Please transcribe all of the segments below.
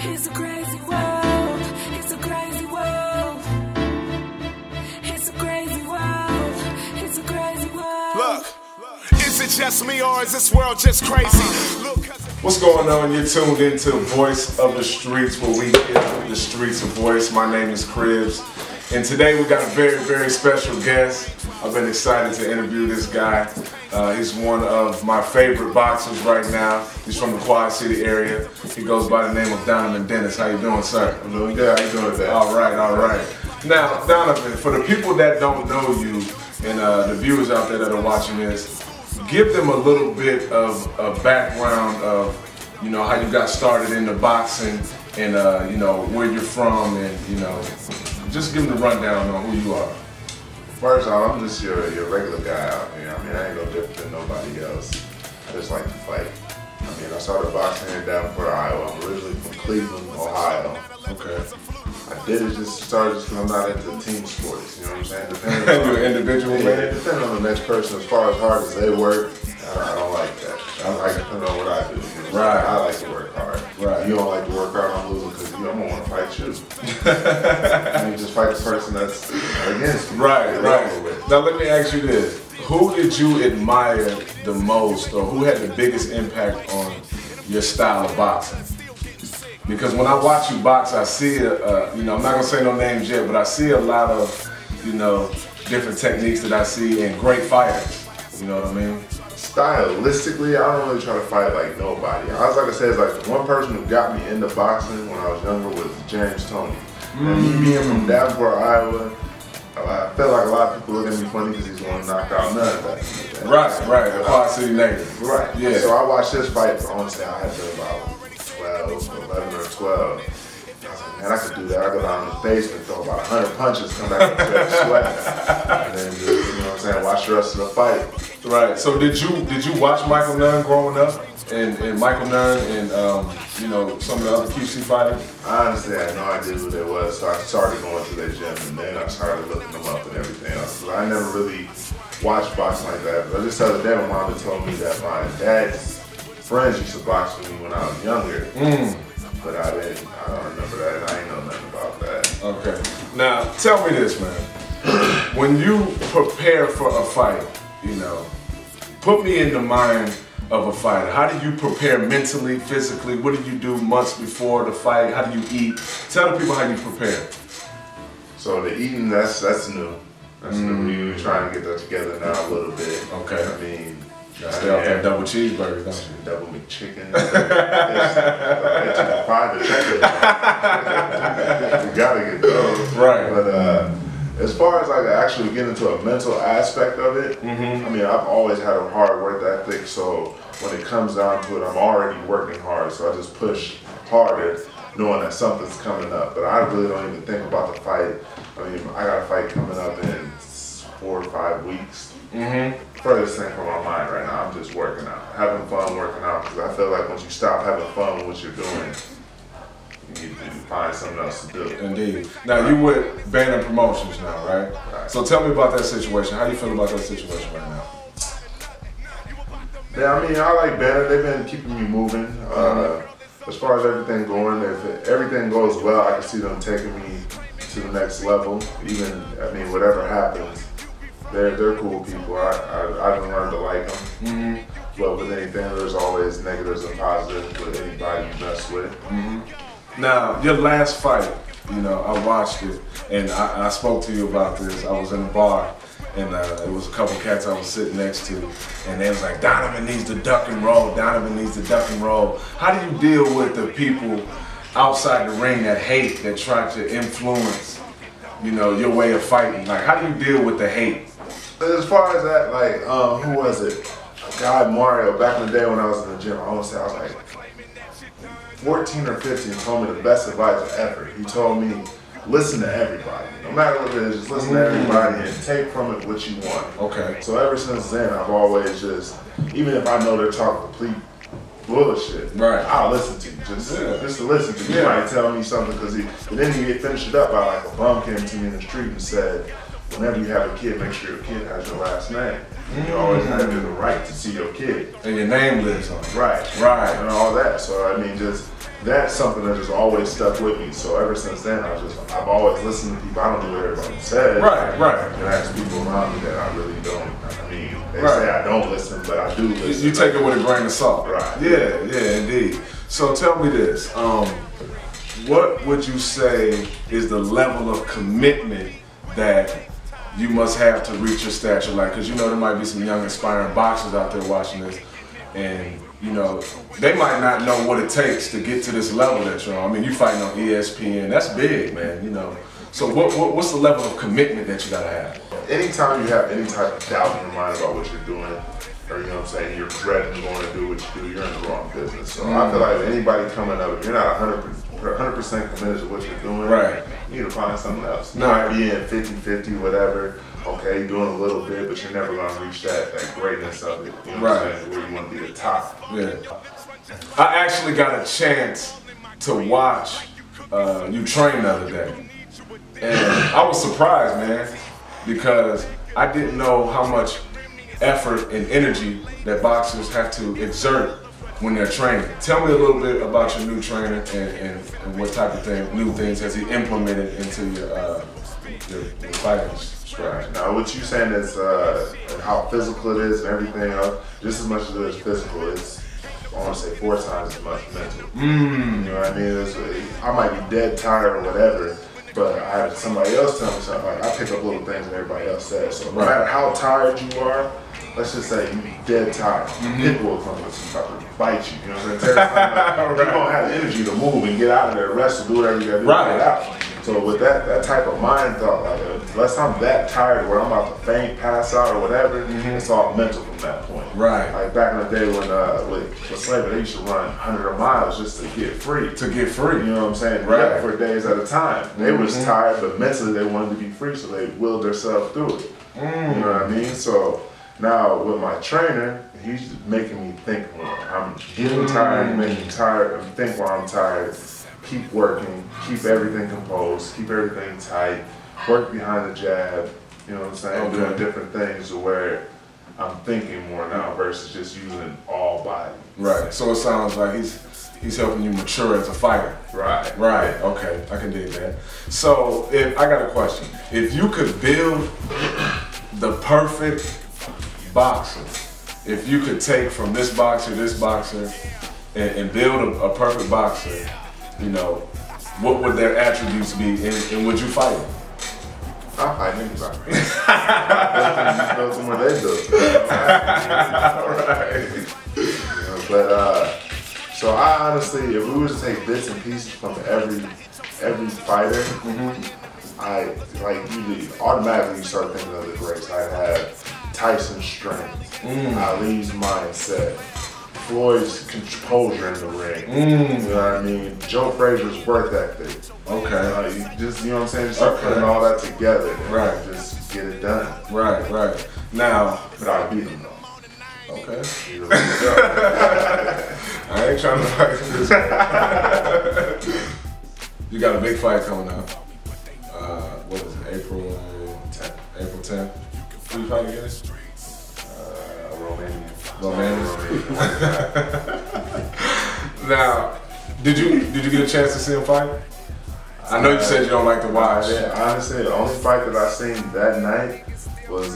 It's a crazy world. It's a crazy world. It's a crazy world. It's a crazy world. Look, is it just me or is this world just crazy? What's going on? You're tuned into Voice of the Streets, where we give the streets a voice. My name is Cribs, and today we got a very, very special guest. I've been excited to interview this guy. He's one of my favorite boxers right now. He's from the Quad City area. He goes by the name of Donovan Dennis. How you doing, sir? I'm doing good. How you doing today? All right, all right. Now, Donovan, for the people that don't know you and the viewers out there that are watching this, give them a little bit of a background of, you know, how you got started into boxing and, you know, where you're from and, you know, just give them the rundown on who you are. First off, I'm just your regular guy out here. I mean, I ain't no different than nobody else. I just like to fight. I mean, I started boxing here in Davenport, Iowa. I'm originally from Cleveland, Ohio. Okay. I did it just because I'm not into team sports, you know what I'm saying? Depending You're an individual, man? Depending on the next person, as far as hard as they work, I don't like that. I like depending on what I do. You know? Right. I like to work hard. Right. You don't like to work hard, I'm losing because I'm going to want to fight you. You just fight the person that's against you. Right, right. Now let me ask you this. Who did you admire the most, or who had the biggest impact on your style of boxing? Because when I watch you box, I see, you know, I'm not going to say no names yet, but I see a lot of, you know, different techniques that I see and great fighters. You know what I mean? Stylistically, I don't really try to fight like nobody. Like I said, like the one person who got me into boxing when I was younger was Toney. And me being from Davenport, Iowa, I felt like a lot of people look at me funny because he's the one who knocked out none of that. Right, right, a Quad City native. Right, yeah. So I watched this fight, but honestly, I had to about 11 or 12. I was like, man, I could do that. I go down in the basement, throw about 100 punches, come back and sweat. And then just, you know what I'm saying, watch the rest of the fight. Right. So did you watch Michael Nunn growing up? And Michael Nunn and you know, some of the other QC fighters? I honestly had no idea who they was, so I started going to their gym and then I started looking them up and everything else. But I never really watched boxing like that. But just the other day, my mom had told me that my dad's friends used to box with me when I was younger. But I don't remember that, and I ain't know nothing about that. Okay. Now, tell me this, man. When you prepare for a fight, you know, put me in the mind of a fighter. How do you prepare mentally, physically? What do you do months before the fight? How do you eat? Tell the people how you prepare. So the eating, that's new. That's new. We're trying to get that together now a little bit. Okay. I mean, you gotta stay off that double cheeseburger, don't you? Double McChicken. Private chicken. You gotta get those. Right. But as far as like actually getting into a mental aspect of it, I mean, I've always had a hard work ethic, so when it comes down to it, I'm already working hard, so I just push harder knowing that something's coming up. But I really don't even think about the fight. I mean, I got a fight coming up in 4 or 5 weeks. Furthest thing from my mind right now, I'm just working out. Having fun working out, because I feel like once you stop having fun with what you're doing, you need to find something else to do. Indeed. Now, you with Banner Promotions now, right? So tell me about that situation. How do you feel about that situation right now? Yeah, I mean, I like Banner. They've been keeping me moving. As far as everything going, if everything goes well, I can see them taking me to the next level. Even, I mean, whatever happens, they're cool people. I've learned to like them. But with anything, there's always negatives and positives with anybody you mess with. Now, your last fight, you know, I watched it, and I spoke to you about this. I was in a bar, and it was a couple cats I was sitting next to, and they was like, Donovan needs to duck and roll, Donovan needs to duck and roll. How do you deal with the people outside the ring that hate, that try to influence, you know, your way of fighting? Like, how do you deal with the hate? As far as that, like, who was it? A guy, Mario, back in the day when I was in the gym, I want to say I was like 14 or 15, told me the best advice ever. He told me, listen to everybody. No matter what it is, just listen to everybody and take from it what you want. Okay. So ever since then, I've always just, even if I know they're talking complete bullshit, right, I'll listen to you. Just to listen to you. You might tell me something, because and then you get finished it up by like a bum came to me in the street and said, whenever you have a kid, make sure your kid has your last name. You always have the right to see your kid. And your name lives on it. Right. Right. And all that. So, I mean, just that's something that just always stuck with me. So ever since then, I've always listened to people. I don't know what everybody says. Right, right. And I ask people around me that I really don't. I mean, they say I don't listen, but I do listen. You take it with a grain of salt. Right. Yeah, indeed. So tell me this. What would you say is the level of commitment that you must have to reach your stature? Like, because you know there might be some young aspiring boxers out there watching this, and you know they might not know what it takes to get to this level that you're on. I mean, you fighting on ESPN, that's big, man. You know. So what's the level of commitment that you gotta have? Anytime you have any type of doubt in your mind about what you're doing, or you know what I'm saying, you're dreading going to do what you do, you're in the wrong business. So I feel like anybody coming up, if you're not 100% committed to what you're doing, right, you need to find something else. You no. might be in 50-50, whatever. Okay, you're doing a little bit, but you're never gonna reach that greatness of it. You know what I'm saying? Where you want to be the top. Yeah. I actually got a chance to watch you train the other day. And I was surprised, man, because I didn't know how much effort and energy that boxers have to exert when they're training. Tell me a little bit about your new trainer and what type of new things has he implemented into your fighting strategy. Now, what you're saying is how physical it is and everything else, just as much as it is physical, it's, I want to say 4 times as much mental. You know what I mean? I might be dead tired or whatever, but I have somebody else tell me something. Like, I pick up little things that everybody else says. So no matter how tired you are, let's just say you're dead tired. People will come with some type of bite you. You know what I'm saying? Like, you don't have the energy to move and get out of there, rest, do whatever you got to do to get out. So with that type of mind thought, like unless I'm that tired where I'm about to faint, pass out, or whatever, it's all mental from that point. Right. Like back in the day when with slavery, they used to run 100 miles just to get free. To get free. You know what I'm saying? Right. Yeah, for days at a time. They was tired, but mentally they wanted to be free, so they willed themselves through it. You know what I mean? So now with my trainer, he's making me think more. I'm getting tired, making me tired, and think while I'm tired. Keep working, keep everything composed, keep everything tight, work behind the jab, you know what I'm saying? Doing different things to where I'm thinking more now versus just using all body. Right. So it sounds like he's helping you mature as a fighter. Right. Right. Okay. I can dig that. So I got a question. If you could build the perfect boxer, if you could take from this boxer, and build a perfect boxer, you know, what would their attributes be, and would you fight them? I'll fight anybody. Build them where they built. Right. You know, but so I honestly, if we were to take bits and pieces from every fighter, I automatically you start thinking of the greats. I have Tyson's strength, Ali's mindset, Floyd's composure in the ring. You know what I mean? Joe Frazier's work ethic. Okay. You know what I'm saying? Just start putting all that together. And just get it done. Right. Now. But I beat him though. Okay. I ain't trying to fight this. You got a big fight coming up. What is it? April 10th. April 10th. Who you fighting against? Romanian. Now, did you get a chance to see him fight? I know you said you don't like to watch. Yeah, honestly, the only fight that I seen that night was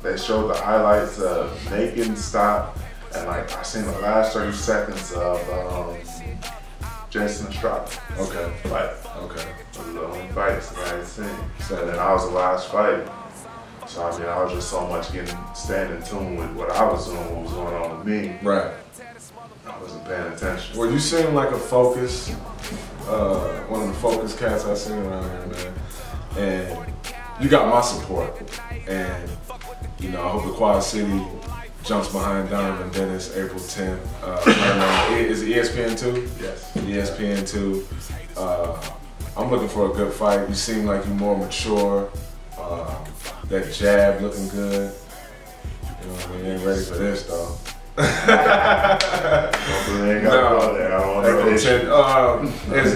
they showed the highlights of Naked Stop, and like I seen the last 30 seconds of Jason Estrada. Okay. Fight. Okay. Those are the only fights that I had seen. And then I was the last fight. So I mean, I was just so much staying in tune with what I was doing, what was going on with me. Right. I wasn't paying attention. Well, you seem like a focus, one of the focus cats I've seen around here, man. And you got my support. And, you know, I hope the Quad City jumps behind Donovan Dennis April 10th. Is it ESPN 2? Yes. ESPN 2. I'm looking for a good fight. You seem like you're more mature. That jab looking good. You know what I mean? Ain't ready for this though.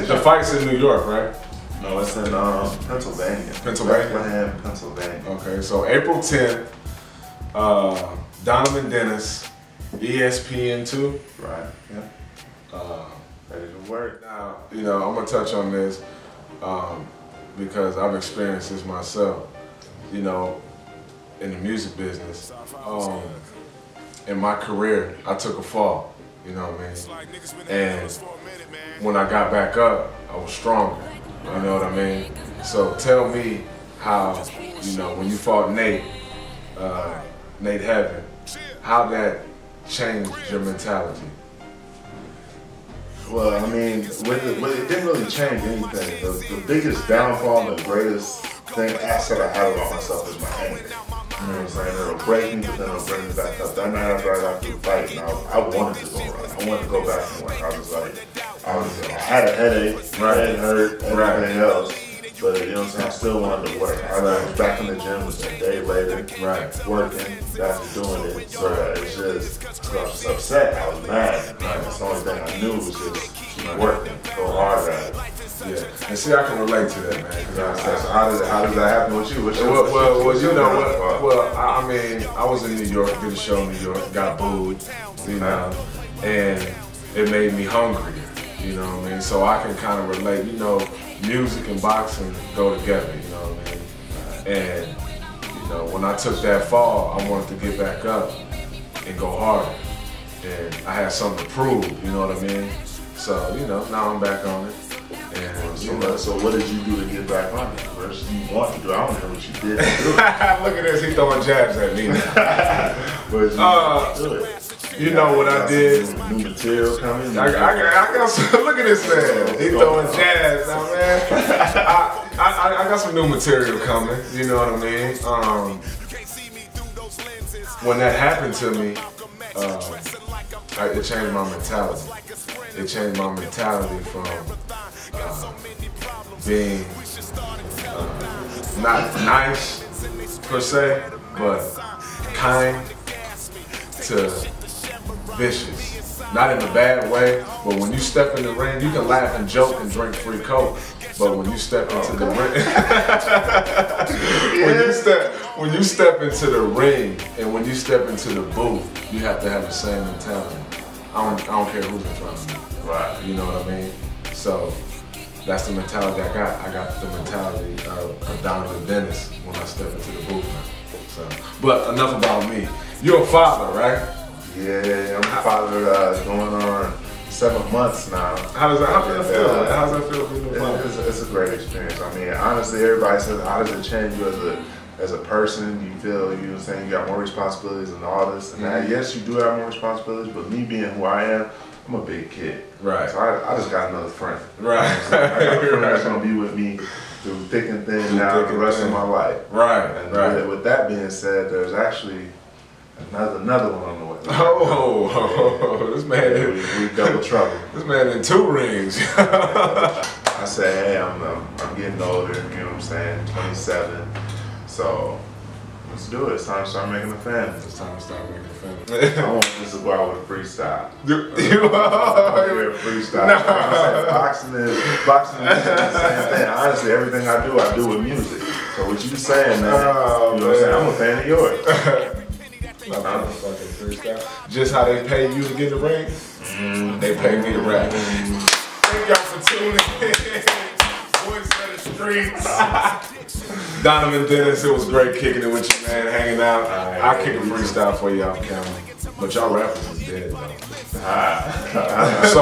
The fight's in New York, right? No, it's in Pennsylvania. Pennsylvania? Pennsylvania. Okay, so April 10th, Donovan Dennis, ESPN 2. Right, yeah. Ready to Word. Now, you know, I'm gonna touch on this because I've experienced this myself. You know, in the music business, in my career, I took a fall. You know what I mean? And when I got back up, I was stronger. You know what I mean? So tell me how, you know, when you fought Nate Heaven, how that changed your mentality. Well, I mean, it didn't really change anything. The biggest downfall and the greatest asset I have about myself is my anger. You know what I'm saying? It'll break me, but then it'll bring me back up. That night after I got through fighting, I wanted to go right. I wanted to go back and work. I was like, I had a headache, my head hurt, everything else. But you know what I'm saying? I still wanted to work. I was back in the gym, was a day later, working, back to doing it. So it's just, I was upset, I was mad. That's the only thing I knew was just keep working, go hard at it. Yeah, and see, I can relate to that, man. So how does that happen with you? Well, you know what? Well, I mean, I was in New York, did a show in New York, got booed, you know, and it made me hungry. You know what I mean? So I can kind of relate. You know, music and boxing go together. You know what I mean? And you know, when I took that fall, I wanted to get back up and go harder. And I had something to prove. You know what I mean? So you know, now I'm back on it. And so what did you do to get back on it? What did you want to do? I don't know what you did to do it. Look at this, he throwing jabs at me. What did you do it? You know what I did? New material coming. I got some. Look at this man. He throwing jabs now, man. I got some new material coming. You know what I mean? When that happened to me, it changed my mentality. It changed my mentality from being not nice per se, but kind to vicious. Not in a bad way, but when you step in the ring, you can laugh and joke and drink free Coke. But when you step into the ring, when you step into the ring and when you step into the booth, you have to have the same mentality. I don't care who's in front of me. Right. You know what I mean? So that's the mentality I got. I got the mentality of Donovan Dennis when I step into the booth now. So, but enough about me. You're a father, right? Yeah, I'm a father going on 7 months now. How does that feel? How does that feel for you? It's a great experience. I mean, honestly, everybody says, how does it change you as a person? You feel, you know what I'm saying, you got more responsibilities and all this and that. Yes, you do have more responsibilities, but me being who I am, I'm a big kid. Right. So I just got another friend. Right. I got a friend that's going to be with me through thick and thin now the rest of my life. Right. And with that being said, there's actually another one on the way. Oh, this man. We double trouble. This man in 2 rings. I say, hey, I'm getting older, you know what I'm saying, 27. So let's do it. It's time to start making a family. It's time to start making a family. I want this to go out with a freestyle. You are a freestyle. No. Boxing is the same thing. Honestly, everything I do with music. So what you saying, man? You know what I'm saying? I'm a fan of yours. Just how they pay you to get in the ring, they pay me to rap. Thank y'all for tuning in. Voice of the Streets. Donovan Dennis, it was great kicking it with you, man, hanging out. I'll kick a freestyle for y'all on camera. But y'all rappers is dead, though. So,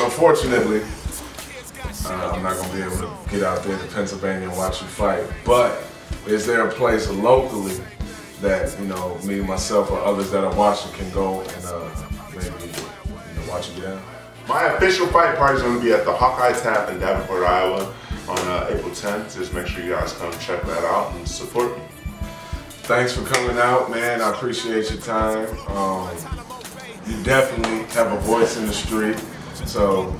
unfortunately, I'm not going to be able to get out there to Pennsylvania and watch you fight. But is there a place locally that, you know, me, myself, or others that are watching can go and maybe watch you down? My official fight party is going to be at the Hawkeye Tap in Davenport, Iowa on April 10th. Just make sure you guys come check that out and support me. Thanks for coming out, man. I appreciate your time. You definitely have a voice in the street. So,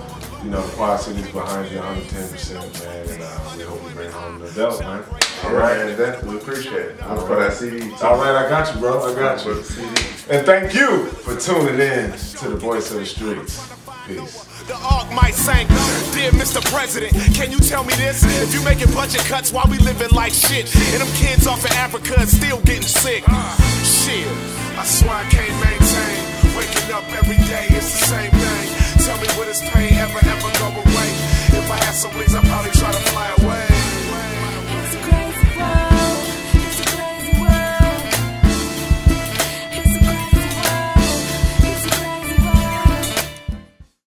you know, the Quad City's behind you 110%, man. And we hope you bring home the belt, man. All right, man, definitely appreciate it. Look for that CD. All right, I got you, bro. I got you. And thank you for tuning in to the Voice of the Streets. Peace. The arc might sink. Dear Mr. President, can you tell me this? If you making budget cuts while we living like shit, and them kids off in Africa is still getting sick. Shit, I swear I can't maintain. Waking up every day, it's the same thing. Tell me, will this pain ever go assemblies, I probably try to